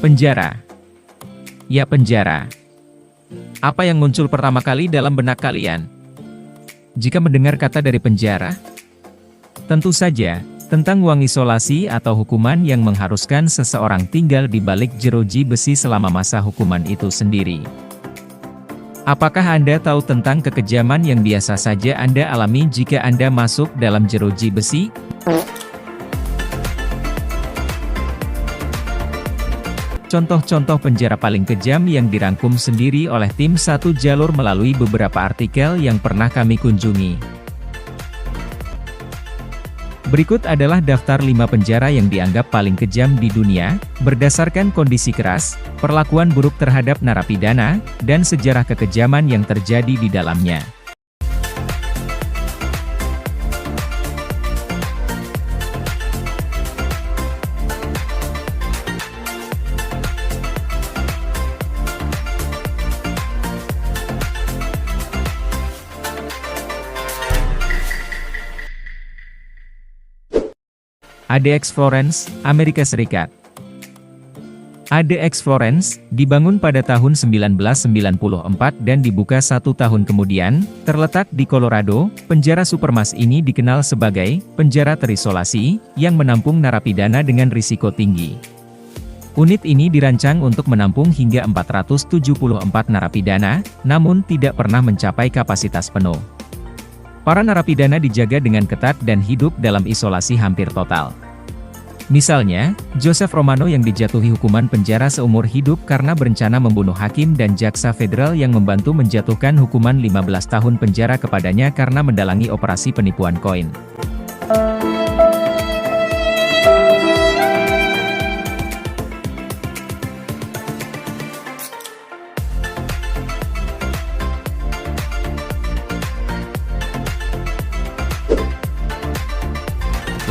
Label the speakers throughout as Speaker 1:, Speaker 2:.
Speaker 1: Penjara. Ya, penjara. Apa yang muncul pertama kali dalam benak kalian jika mendengar kata dari penjara? Tentu saja, tentang uang isolasi atau hukuman yang mengharuskan seseorang tinggal di balik jeruji besi selama masa hukuman itu sendiri. Apakah Anda tahu tentang kekejaman yang biasa saja Anda alami jika Anda masuk dalam jeruji besi? Contoh-contoh penjara paling kejam yang dirangkum sendiri oleh tim Satu Jalur melalui beberapa artikel yang pernah kami kunjungi. Berikut adalah daftar 5 penjara yang dianggap paling kejam di dunia, berdasarkan kondisi keras, perlakuan buruk terhadap narapidana, dan sejarah kekejaman yang terjadi di dalamnya. ADX Florence, Amerika Serikat. ADX Florence, dibangun pada tahun 1994 dan dibuka 1 tahun kemudian, terletak di Colorado. Penjara Supermas ini dikenal sebagai penjara terisolasi, yang menampung narapidana dengan risiko tinggi. Unit ini dirancang untuk menampung hingga 474 narapidana, namun tidak pernah mencapai kapasitas penuh. Para narapidana dijaga dengan ketat dan hidup dalam isolasi hampir total. Misalnya, Joseph Romano yang dijatuhi hukuman penjara seumur hidup karena berencana membunuh hakim dan jaksa federal yang membantu menjatuhkan hukuman 15 tahun penjara kepadanya karena mendalangi operasi penipuan koin.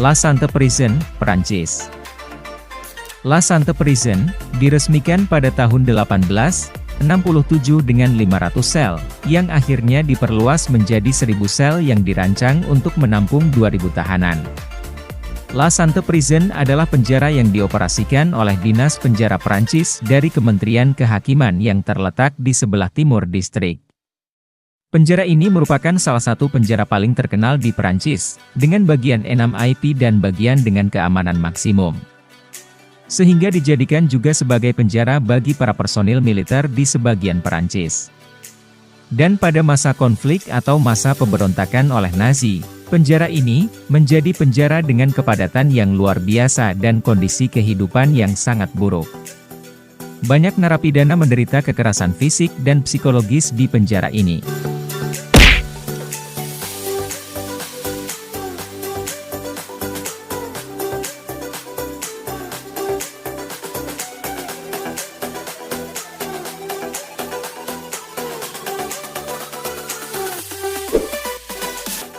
Speaker 1: La Sante Prison, Perancis. La Sante Prison, diresmikan pada tahun 1867 dengan 500 sel, yang akhirnya diperluas menjadi 1000 sel yang dirancang untuk menampung 2000 tahanan. La Sante Prison adalah penjara yang dioperasikan oleh Dinas Penjara Perancis dari Kementerian Kehakiman yang terletak di sebelah timur distrik. Penjara ini merupakan salah satu penjara paling terkenal di Perancis, dengan bagian 6 IP dan bagian dengan keamanan maksimum. Sehingga dijadikan juga sebagai penjara bagi para personil militer di sebagian Perancis. Dan pada masa konflik atau masa pemberontakan oleh Nazi, penjara ini menjadi penjara dengan kepadatan yang luar biasa dan kondisi kehidupan yang sangat buruk. Banyak narapidana menderita kekerasan fisik dan psikologis di penjara ini.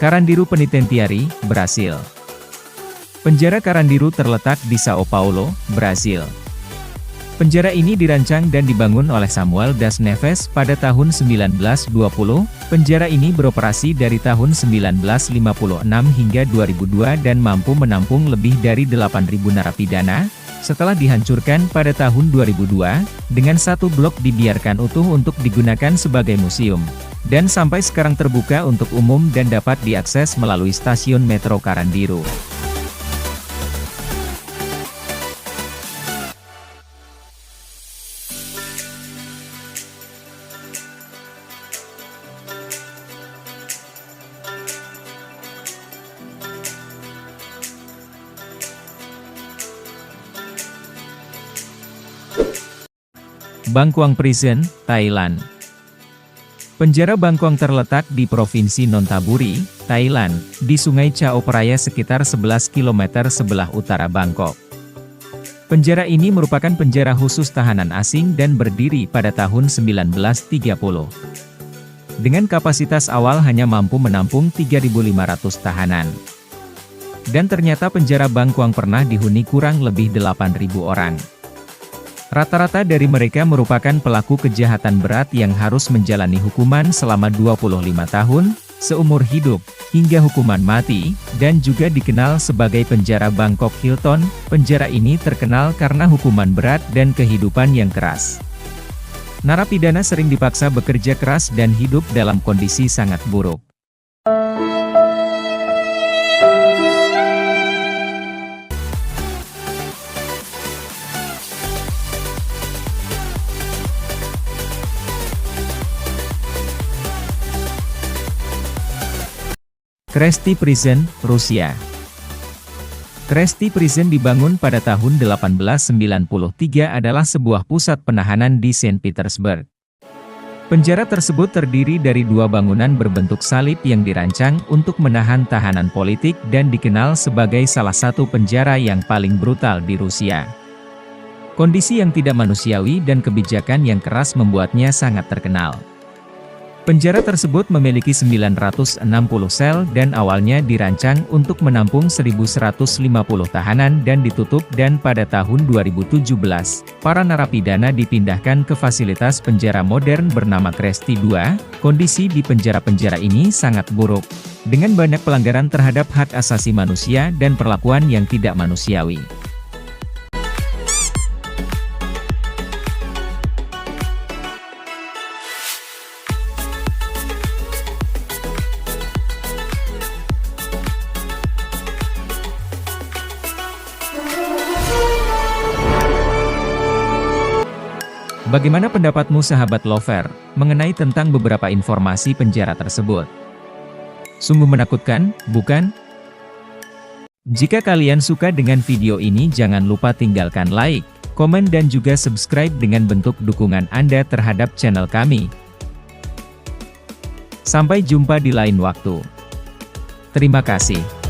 Speaker 1: Carandiru Penitentiary, Brasil. Penjara Carandiru terletak di Sao Paulo, Brasil. Penjara ini dirancang dan dibangun oleh Samuel das Neves pada tahun 1920. Penjara ini beroperasi dari tahun 1956 hingga 2002 dan mampu menampung lebih dari 8.000 narapidana. Setelah dihancurkan pada tahun 2002, dengan satu blok dibiarkan utuh untuk digunakan sebagai museum, dan sampai sekarang terbuka untuk umum dan dapat diakses melalui stasiun Metro Carandiru. Bangkuang Prison, Thailand. Penjara Bangkuang terletak di Provinsi Nonthaburi, Thailand, di Sungai Chao Phraya sekitar 11 km sebelah utara Bangkok. Penjara ini merupakan penjara khusus tahanan asing dan berdiri pada tahun 1930. Dengan kapasitas awal hanya mampu menampung 3.500 tahanan. Dan ternyata penjara Bangkuang pernah dihuni kurang lebih 8.000 orang. Rata-rata dari mereka merupakan pelaku kejahatan berat yang harus menjalani hukuman selama 25 tahun, seumur hidup, hingga hukuman mati, dan juga dikenal sebagai penjara Bangkok Hilton. Penjara ini terkenal karena hukuman berat dan kehidupan yang keras. Narapidana sering dipaksa bekerja keras dan hidup dalam kondisi sangat buruk. Kresti Prison, Rusia. Kresti Prison dibangun pada tahun 1893 adalah sebuah pusat penahanan di Saint Petersburg. Penjara tersebut terdiri dari dua bangunan berbentuk salib yang dirancang untuk menahan tahanan politik dan dikenal sebagai salah satu penjara yang paling brutal di Rusia. Kondisi yang tidak manusiawi dan kebijakan yang keras membuatnya sangat terkenal. Penjara tersebut memiliki 960 sel dan awalnya dirancang untuk menampung 1.150 tahanan dan ditutup, dan pada tahun 2017, para narapidana dipindahkan ke fasilitas penjara modern bernama Kresti II. Kondisi di penjara-penjara ini sangat buruk, dengan banyak pelanggaran terhadap hak asasi manusia dan perlakuan yang tidak manusiawi. Bagaimana pendapatmu sahabat Lover, mengenai tentang beberapa informasi penjara tersebut? Sungguh menakutkan, bukan? Jika kalian suka dengan video ini, jangan lupa tinggalkan like, komen dan juga subscribe dengan bentuk dukungan Anda terhadap channel kami. Sampai jumpa di lain waktu. Terima kasih.